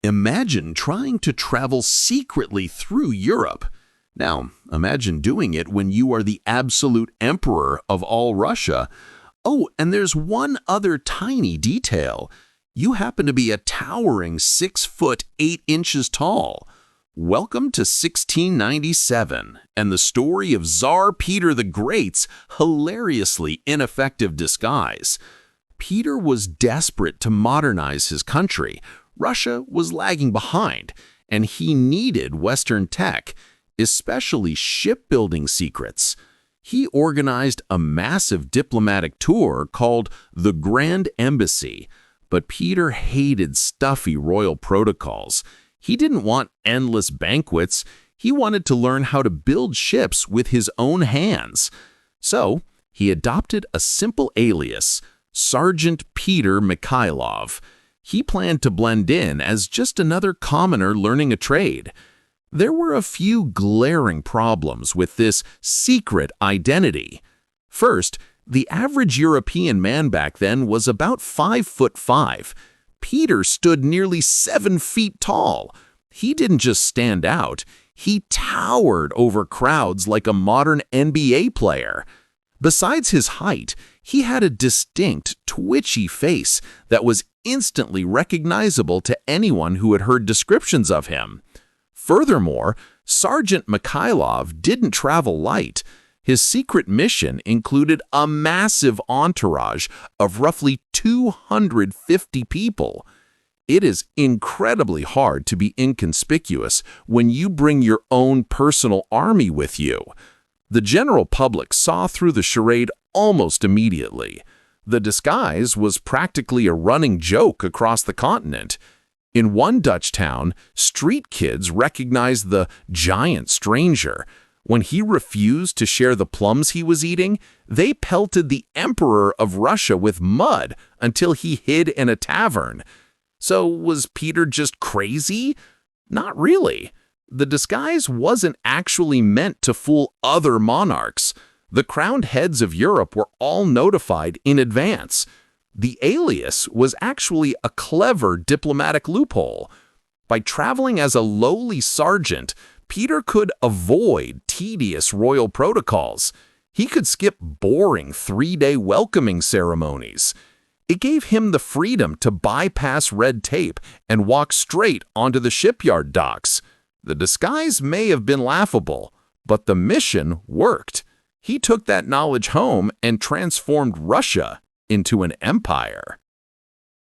Imagine trying to travel secretly through Europe. Now, imagine doing it when you are the absolute emperor of all Russia. Oh, and there's one other tiny detail. You happen to be a towering 6 foot 8 inches tall. Welcome to 1697 and the story of Tsar Peter the Great's hilariously ineffective disguise. Peter was desperate to modernize his country. Russia was lagging behind, and he needed Western tech, especially shipbuilding secrets. He organized a massive diplomatic tour called the Grand Embassy, but Peter hated stuffy royal protocols. He didn't want endless banquets. He wanted to learn how to build ships with his own hands. So he adopted a simple alias, Sergeant Peter Mikhailov. He planned to blend in as just another commoner learning a trade. There were a few glaring problems with this secret identity. First, the average European man back then was about 5'5". Peter stood nearly 7 feet tall. He didn't just stand out, he towered over crowds like a modern NBA player. Besides his height, he had a distinct, twitchy face that was instantly recognizable to anyone who had heard descriptions of him. Furthermore, Sergeant Mikhailov didn't travel light. His secret mission included a massive entourage of roughly 250 people. It is incredibly hard to be inconspicuous when you bring your own personal army with you. The general public saw through the charade almost immediately. The disguise was practically a running joke across the continent. In one Dutch town, street kids recognized the giant stranger. When he refused to share the plums he was eating, they pelted the emperor of Russia with mud until he hid in a tavern. So was Peter just crazy? Not really. The disguise wasn't actually meant to fool other monarchs. The crowned heads of Europe were all notified in advance. The alias was actually a clever diplomatic loophole. By traveling as a lowly sergeant, Peter could avoid tedious royal protocols. He could skip boring 3-day welcoming ceremonies. It gave him the freedom to bypass red tape and walk straight onto the shipyard docks. The disguise may have been laughable, but the mission worked. He took that knowledge home and transformed Russia into an empire.